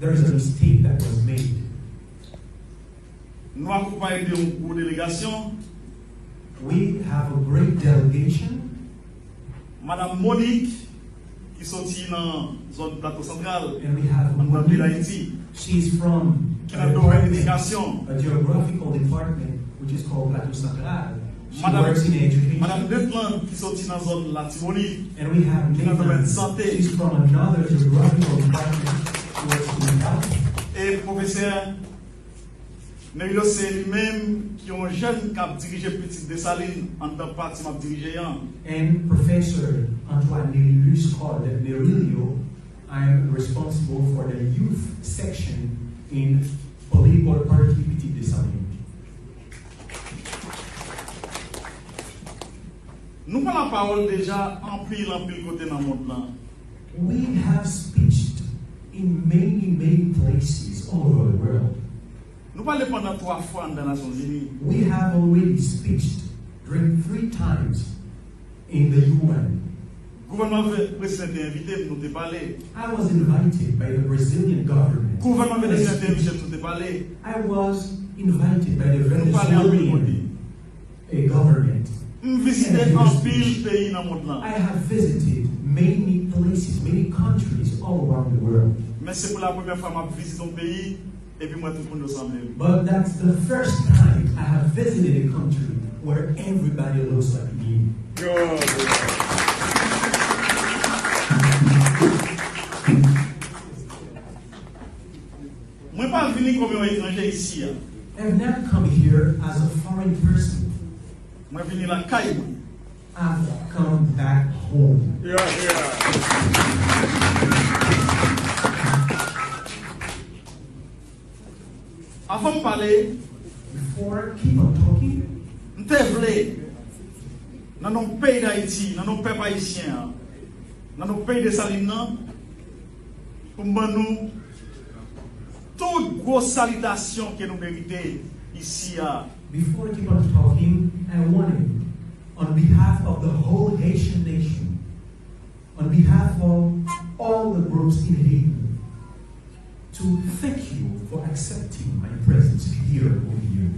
there is a mistake that was made. Nous accompagnons une délégation. We have a great delegation. Madame Monique, qui sortit dans la zone plateau central, and we have dans le pays d'Haïti, she's from a geographical department which is called Plateau Central. She Madame, works in education. Madame Detlan, qui sortit dans la zone Latimoni, and we have Nathan, she's from another geographical department who works in health. Et le professeur Nerilo, c'est lui-même qui est un jeune qui a dirigé Petite Dessalines en tant que parti m'a dirigé. And Professor Antoine Nerilius called Nerilio, I'm responsible for the youth section in Political Party Petite Dessalines. Nous avons la parole déjà en pile côté dans le monde là. We have speeched in many places all over the world. Nous parlons pendant 3 fois dans les Nations Unies. We have already speeched during 3 times in the UN. Gouvernement président invité pour nous parler. I was invited by the Brazilian government. Gouvernement président invité pour nous parler. I was invited by the Venezuelan government. I have visited many places, many countries all around the world. Mais c'est pour la première fois que je visite un pays et puis moi tout le monde ensemble. But that's the first time I have visited a country where everybody looks like me. Moi pas venu comme un étranger ici. I've not come here as a foreign person. Moi venu la caille. I've come back home. Avant de parler, before I keep on talking, dans nos pays d'Haïti, dans nos pays haïtiens, dans nos pays de Salines, pour nous, toute grosse salutation que nous méritons ici. Before I keep on talking, I wanted, on behalf of the whole Haitian nation, on behalf of all the groups in Haiti, to thank you for accepting my presence here with you.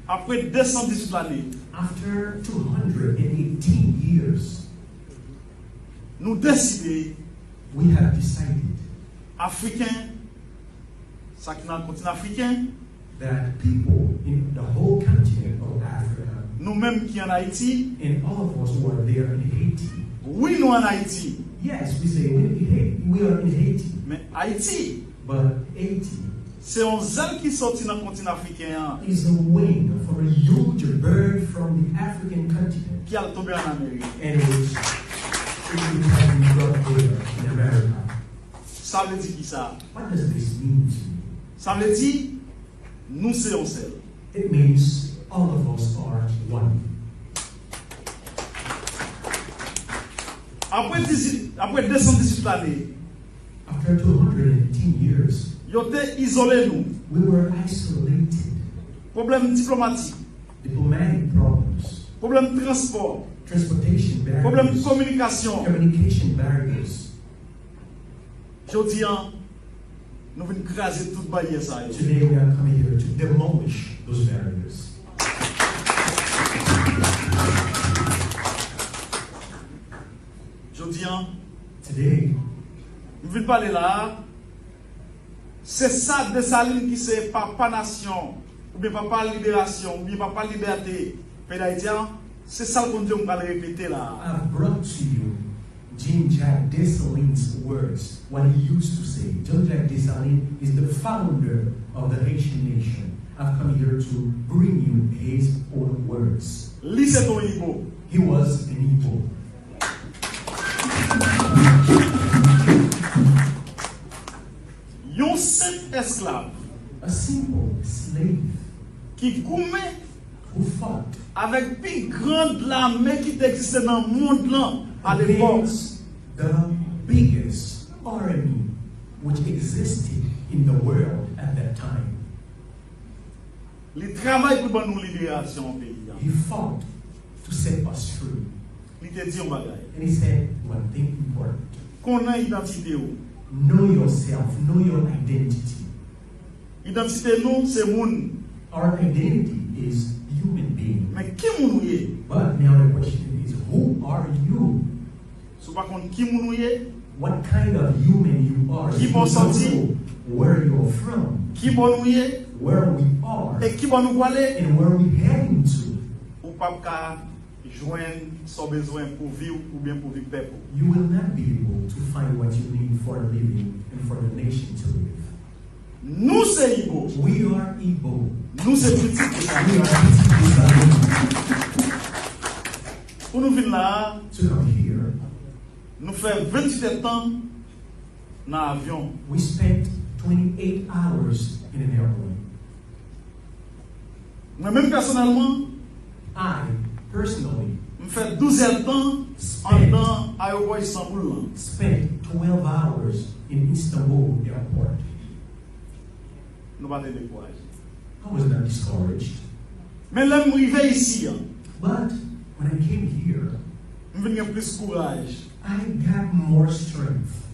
Après 218 années, after 218 years, nous décidons, we have decided, Africains, ça qui est dans le continent africain, that people in the whole continent of Africa, nous-mêmes qui en Haïti, and all of us who are there in Haiti, oui, nous en Haïti. Yes, we say we are in Haiti. Mais Haïti, but Haiti, c'est un zèle qui sortit dans le continent africain. Is a wing from a huge bird from the African continent. Qui a tombé en Amérique. And which has been brought here in America. Ça veut dire qui ça? What does this mean? Ça veut dire nous sommes seuls. It means all of us are one. Après 218 années, after 218 years, ils étaient isolés nous. We were isolated. Problème diplomatique. Diplomatic problems. Problème transport. Transportation barriers. Problème communication. Communication barriers. Je dis, nous venons craser toute barrière ça. Today we are coming here to demolish those barriers. Today, nous venons parler là. C'est ça de Saline qui c'est papa nation, ou bien papa libération, ou bien papa liberté. Pays d'Haïtien, c'est ça qu'on dit, on va le répéter là. I've brought to you Jean-Jacques Dessalines' words, what he used to say. Jean-Jacques Dessalines is the founder of the Haitian nation. I've come here to bring you his own words. Lui, c'est ton Igbo. He was an Igbo. Yon simple esclave, a simple slave, qui goumait, who fought, avec plus grande l'armée qui existait dans le monde là à l'époque, the biggest army which existed in the world at that time. Il travaille pour nous libération au pays. He fought to set us free. Il te dit un bagage. And he said one thing important. Qu'on a identité où. Know yourself, know your identity. Identité nous, c'est moun. Our identity is human being. Mais qui moun ou ye? But now the question is, who are you? Sou pa kon qui moun ou ye? What kind of human you are? Qui You bon sorti? know where you're from, Qui bon ou ye? where we are, Et qui bon nous aller? and where we heading to. Ou pa ka joindre son besoin pour vivre ou bien pour vivre peuple. You will not be able to find what you need for living and for the nation to live. Nous c'est Igbo. We are Igbo. Nous c'est petit. We are Igbo. Pour nous venir là, To come here, nous fait 28 ans dans l'avion. we spent 28 hours in an airplane. Moi-même personnellement, I, personally, je fais 12 ans en dans l'aéroport Istanbul. spent 12 hours in Istanbul airport. Nous pas de découragé. I was not discouraged. Mais là, je suis arrivé ici. But when I came here, Je viens plus courage. I got more strength.